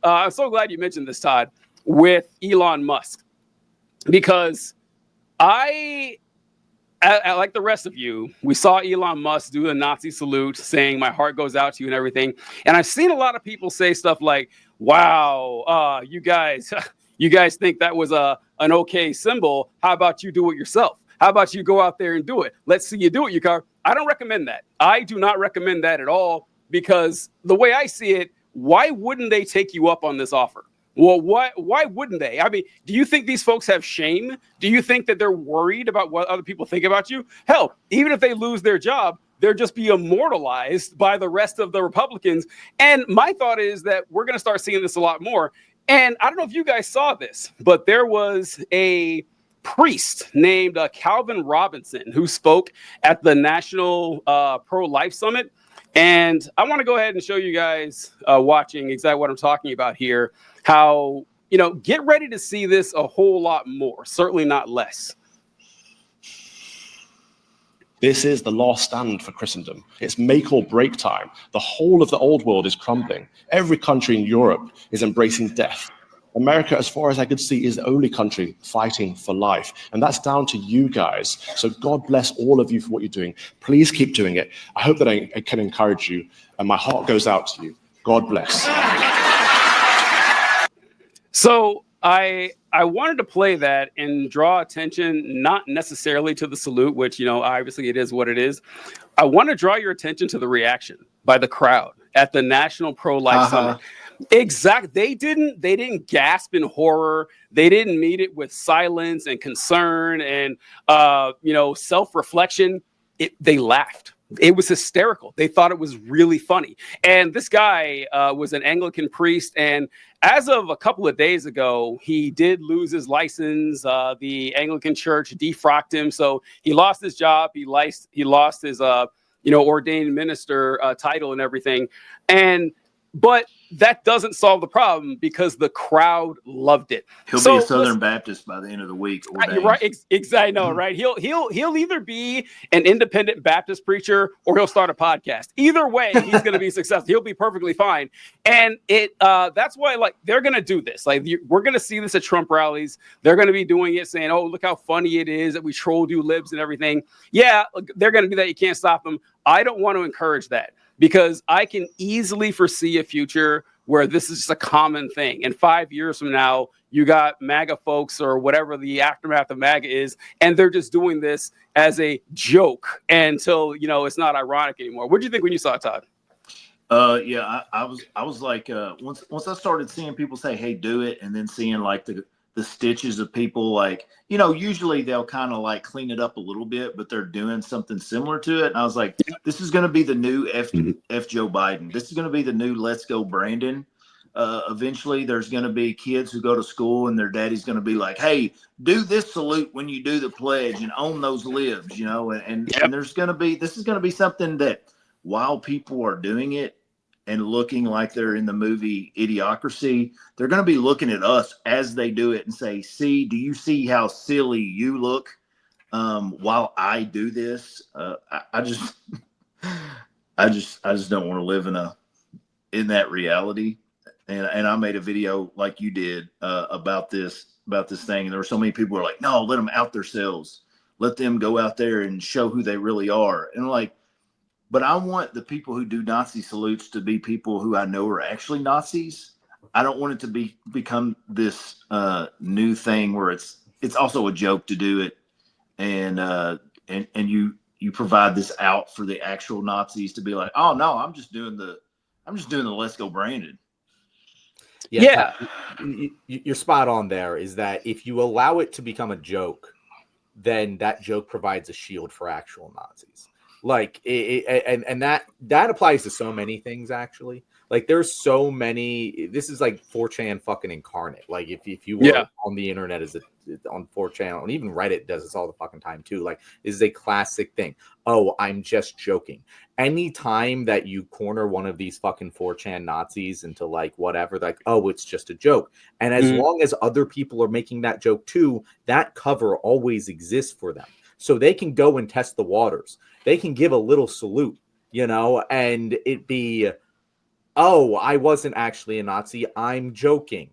I'm so glad you mentioned this, Todd, with Elon Musk, because I like the rest of you, we saw Elon Musk do the Nazi salute saying, "My heart goes out to you," and everything. And I've seen a lot of people say stuff like, "Wow, you guys think that was an okay symbol. How about you do it yourself? How about you go out there and do it? Let's see you do it, you car." I don't recommend that. I do not recommend that at all, because the way I see it, why wouldn't they take you up on this offer? Well, why wouldn't they? I mean, do you think these folks have shame? Do you think that they're worried about what other people think about you? Hell, even if they lose their job, they'll just be immortalized by the rest of the Republicans. And my thought is that we're going to start seeing this a lot more. And I don't know if you guys saw this, but there was a priest named Calvin Robinson who spoke at the National Pro-Life Summit. And I want to go ahead and show you guys watching exactly what I'm talking about here. How, get ready to see this a whole lot more, certainly not less. This is the last stand for Christendom. It's make or break time. The whole of the old world is crumbling. Every country in Europe is embracing death. America, as far as I could see, is the only country fighting for life. And that's down to you guys. So God bless all of you for what you're doing. Please keep doing it. I hope that I can encourage you. And my heart goes out to you. God bless. So I wanted to play that and draw attention, not necessarily to the salute, which, obviously it is what it is. I want to draw your attention to the reaction by the crowd at the National Pro-Life Summit. They didn't gasp in horror. They didn't meet it with silence and concern and self-reflection. They laughed. It was hysterical. They thought it was really funny. And this guy was an Anglican priest. And as of a couple of days ago, he did lose his license. The Anglican Church defrocked him. So he lost his job. He lost his, ordained minister title and everything. But that doesn't solve the problem, because the crowd loved it. He'll be a Southern Baptist by the end of the week. You're right. Exactly. No, right. He'll either be an independent Baptist preacher or he'll start a podcast. Either way, he's going to be successful. He'll be perfectly fine. And that's why, they're going to do this. We're going to see this at Trump rallies. They're going to be doing it, saying, "Oh, look how funny it is that we trolled you libs and everything." Yeah, they're going to do that. You can't stop them. I don't want to encourage that, because I can easily foresee a future where this is just a common thing. And 5 years from now, you got MAGA folks or whatever the aftermath of MAGA is, and they're just doing this as a joke until, it's not ironic anymore. What did you think when you saw it, Todd? Yeah, I was like, once I started seeing people say, "Hey, do it," and then seeing the stitches of people, usually they'll kind of clean it up a little bit, but they're doing something similar to it. And I was like, this is going to be the new F Joe Biden. This is going to be the new Let's Go Brandon. Eventually there's going to be kids who go to school and their daddy's going to be like, "Hey, do this salute when you do the pledge and own those libs," and this is going to be something that, while people are doing it and looking like they're in the movie Idiocracy, they're going to be looking at us as they do it and say, "See, do you see how silly you look while I do this?" I just don't want to live in that reality. And I made a video like you did about this thing. And there were so many people who were like, "No, let them out themselves. Let them go out there and show who they really are." And but I want the people who do Nazi salutes to be people who I know are actually Nazis. I don't want it to become this new thing where it's also a joke to do it, and you provide this out for the actual Nazis to be like, "Oh no, I'm just doing the Let's Go Brandon." Yeah. You're spot on there. Is that if you allow it to become a joke, then that joke provides a shield for actual Nazis. And that applies to so many things, actually. There's so many. This is 4chan fucking incarnate. If you were on the internet on 4chan, and even Reddit does this all the fucking time too. This is a classic thing. "Oh, I'm just joking." Anytime that you corner one of these fucking 4chan Nazis into whatever, "Oh, it's just a joke." And as long as other people are making that joke too, that cover always exists for them. So they can go and test the waters. They can give a little salute, and it be oh, I wasn't actually a Nazi, I'm joking.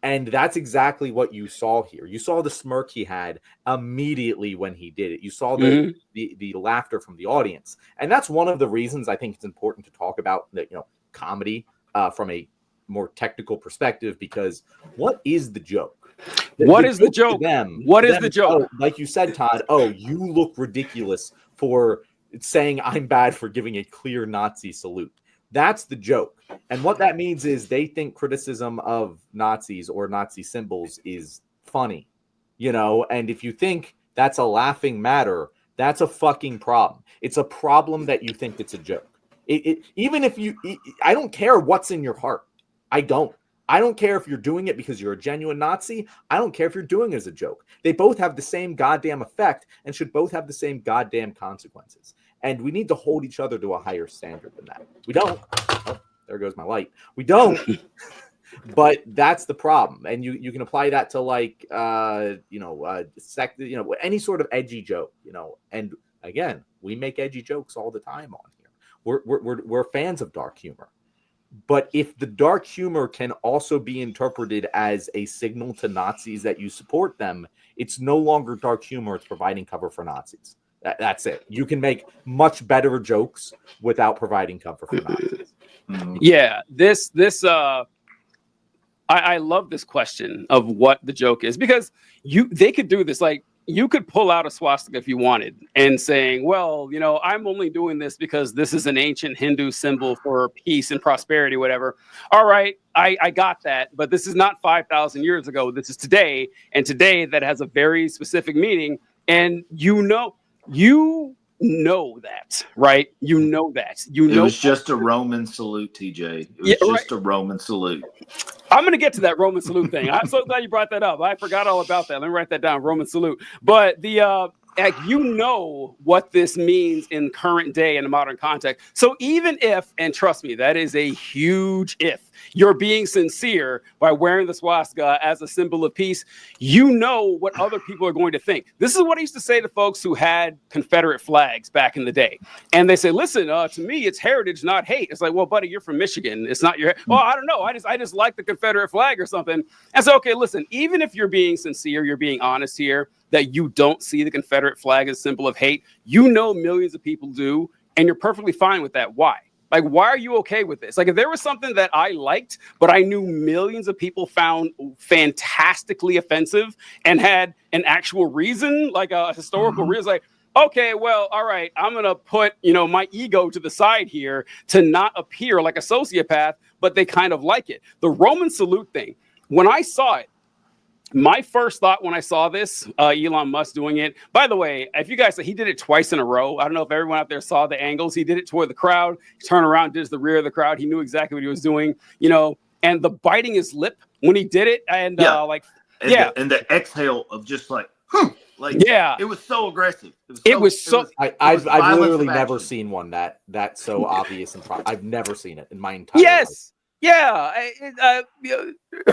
And that's exactly what you saw here. You saw the smirk he had immediately when he did it. You saw the laughter from the audience. And that's one of the reasons I think it's important to talk about comedy from a more technical perspective, because what is the joke? What is the joke? What is the joke? Like you said, Todd, you look ridiculous for saying I'm bad for giving a clear Nazi salute. That's the joke. And what that means is they think criticism of Nazis or Nazi symbols is funny, and if you think that's a laughing matter, that's a fucking problem. It's a problem that you think it's a joke. Even if I don't care what's in your heart. I don't care if you're doing it because you're a genuine Nazi. I don't care if you're doing it as a joke. They both have the same goddamn effect and should both have the same goddamn consequences. And we need to hold each other to a higher standard than that. We don't. Oh, there goes my light. We don't. But that's the problem. And you can apply that to any sort of edgy joke, And again, we make edgy jokes all the time on here. We're fans of dark humor. But if the dark humor can also be interpreted as a signal to Nazis that you support them, it's no longer dark humor. It's providing cover for Nazis. That's it. You can make much better jokes without providing cover for Nazis. Yeah, I love this question of what the joke is, because they could do this. Like, you could pull out a swastika if you wanted and saying, well, I'm only doing this because this is an ancient Hindu symbol for peace and prosperity, whatever. All right, I got that. But this is not 5,000 years ago. This is today. And today that has a very specific meaning. And you know that, right? You know that. It was just a Roman salute, TJ. It was just a Roman salute. I'm going to get to that Roman salute thing. I'm so glad you brought that up. I forgot all about that. Let me write that down, Roman salute. But what this means in current day in a modern context. So even if, and trust me, that is a huge if, you're being sincere by wearing the swastika as a symbol of peace, what other people are going to think. This is what I used to say to folks who had Confederate flags back in the day. And they say, listen, to me, it's heritage, not hate. It's like, well, buddy, you're from Michigan. It's not your, well, I don't know. I just like the Confederate flag or something. And so, okay, listen, even if you're being sincere, you're being honest here, that you don't see the Confederate flag as a symbol of hate, millions of people do, and you're perfectly fine with that. Why? Like, why are you okay with this? Like, if there was something that I liked, but I knew millions of people found fantastically offensive and had an actual reason, like a historical reason, like, okay, well, all right, I'm going to put, my ego to the side here to not appear like a sociopath, but they kind of like it. The Roman salute thing, when I saw it, my first thought when I saw this, Elon Musk doing it, by the way, if you guys, he did it twice in a row. I don't know if everyone out there saw the angles. He did it toward the crowd, turned around, did the rear of the crowd. He knew exactly what he was doing, and the biting his lip when he did it. And and the exhale of just like, it was so aggressive. I've literally never seen one that's so obvious and I've never seen it in my entire life. Yeah,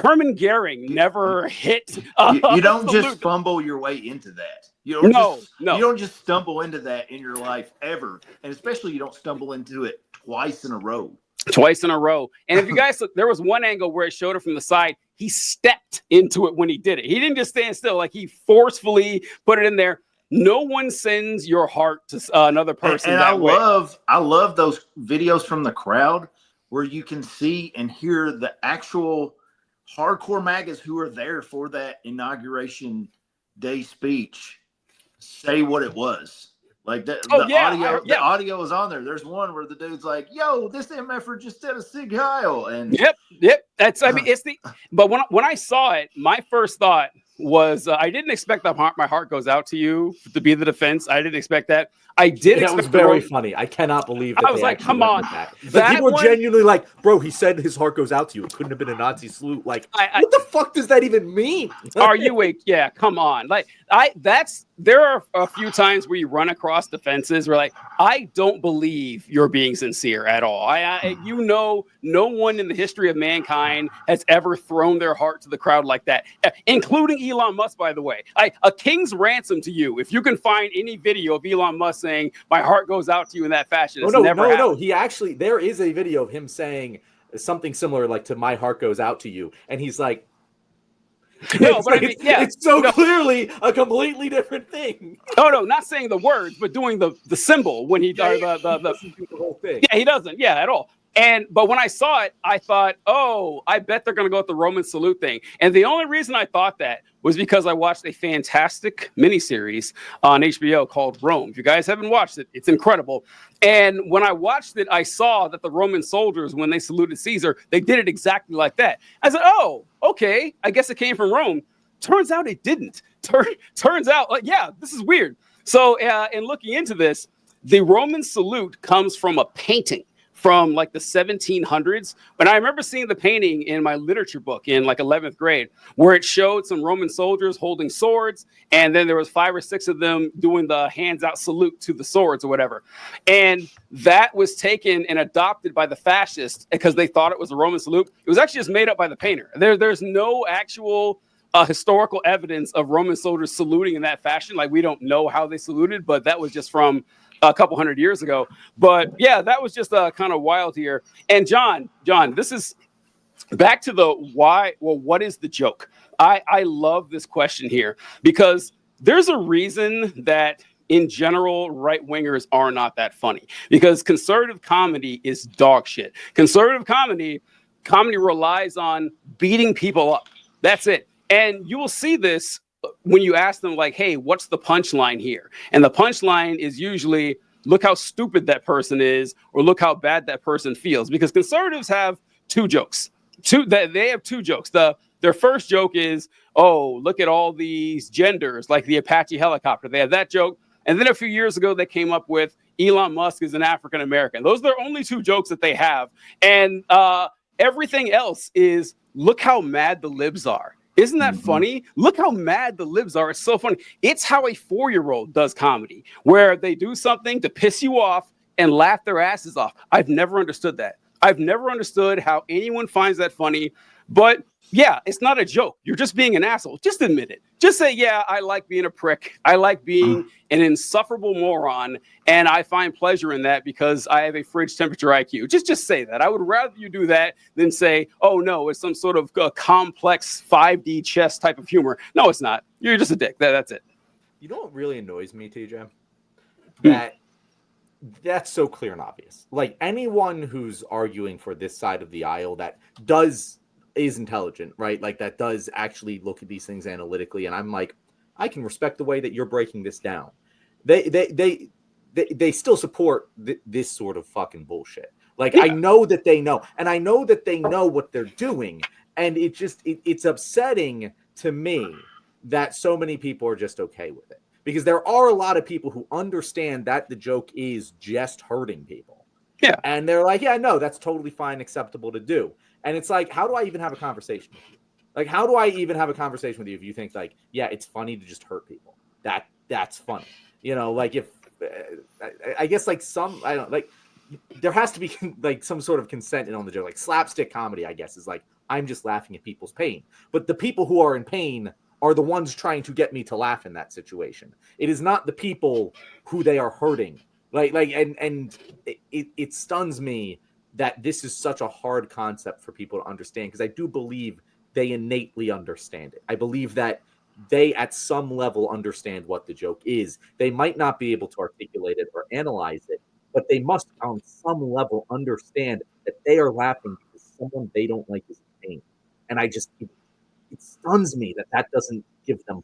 Herman Goering never hit. You don't just fumble your way into that. You don't just stumble into that in your life ever, and especially you don't stumble into it twice in a row. And if you guys look, there was one angle where it showed it from the side. He stepped into it when he did it. He didn't just stand still; like he forcefully put it in there. No one sends your heart to another person. And I love those videos from the crowd, where you can see and hear the actual hardcore MAGAs who are there for that inauguration day speech say what it was. Like the audio is on there. There's one where the dude's like, "Yo, this MFer just did a Sig Heil." And yep. That's but when I saw it, my first thought was I didn't expect that my heart goes out to you to be the defense. I didn't expect that. I did. That was very funny. I cannot believe that. I was like, come on. People were genuinely like, bro, he said his heart goes out to you. It couldn't have been a Nazi salute. Like, what the fuck does that even mean? Are you yeah, come on. Like, there are a few times where you run across defenses where like, I don't believe you're being sincere at all. No one in the history of mankind has ever thrown their heart to the crowd like that, including Elon Musk, by the way. A king's ransom to you. If you can find any video of Elon Musk saying, my heart goes out to you in that fashion. No. He actually, there is a video of him saying, something similar like to "My heart goes out to you," and he's like, No, but I mean, yeah, it's so clearly a completely different thing. Oh no, not saying the words, but doing the symbol when he does the whole thing. Yeah, he doesn't. Yeah, at all. But when I saw it, I thought, oh, I bet they're going to go with the Roman salute thing. And the only reason I thought that was because I watched a fantastic miniseries on HBO called Rome. If you guys haven't watched it, it's incredible. And when I watched it, I saw that the Roman soldiers, when they saluted Caesar, they did it exactly like that. I said, oh, okay, I guess it came from Rome. Turns out it didn't. Turns out, like, yeah, this is weird. So in looking into this, the Roman salute comes from a painting from like the 1700s. But I remember seeing the painting in my literature book in like 11th grade, where it showed some Roman soldiers holding swords. And then there was 5 or 6 of them doing the hands out salute to the swords or whatever. And that was taken and adopted by the fascists because they thought it was a Roman salute. It was actually just made up by the painter. There's no actual historical evidence of Roman soldiers saluting in that fashion. Like, we don't know how they saluted, but that was just from a couple hundred years ago. But yeah, that was just kind of wild here. And John, this is back to the why. Well, what is the joke? I love this question here because there's a reason that in general, right wingers are not that funny, because conservative comedy is dog shit. Conservative comedy relies on beating people up. That's it. And you will see this when you ask them, like, hey, what's the punchline here? And the punchline is usually, look how stupid that person is, or look how bad that person feels. Because conservatives have 2 jokes. They have 2 jokes. Their first joke is, oh, look at all these genders, like the Apache helicopter. They have that joke. And then a few years ago, they came up with Elon Musk is an African American. Those are their only 2 jokes that they have. And everything else is, look how mad the libs are. Isn't that funny? Look how mad the libs are. It's so funny. It's how a 4-year-old does comedy, where they do something to piss you off and laugh their asses off. I've never understood that. I've never understood how anyone finds that funny. But yeah, it's not a joke. You're just being an asshole. Just admit it. Just say, yeah, I like being a prick. I like being an insufferable moron. And I find pleasure in that because I have a fridge temperature IQ. Just say that. I would rather you do that than say, oh, no, it's some sort of complex 5D chess type of humor. No, it's not. You're just a dick. That's it. You know what really annoys me, TJ? That's so clear and obvious. Like, anyone who's arguing for this side of the aisle that is intelligent, right? Like, that does actually look at these things analytically. And I'm like, I can respect the way that you're breaking this down. They still support this sort of fucking bullshit. Like, yeah. I know that they know, and I know that they know what they're doing. And it's upsetting to me that so many people are just okay with it, because there are a lot of people who understand that the joke is just hurting people. Yeah. And they're like, yeah, no, that's totally fine, acceptable to do. And it's like, how do I even have a conversation with you? Like, how do I even have a conversation with you if you think, like, yeah, it's funny to just hurt people? That's funny. You know, like, if I guess, like, I don't, like, there has to be like some sort of consent in on the joke. Like, slapstick comedy, I guess, is like, I'm just laughing at people's pain. But the people who are in pain are the ones trying to get me to laugh in that situation. It is not the people who they are hurting. And it stuns me that this is such a hard concept for people to understand, because I do believe they innately understand it. I believe that they at some level understand what the joke is. They might not be able to articulate it or analyze it, but they must on some level understand that they are laughing because someone they don't like is in pain. And it stuns me that doesn't give them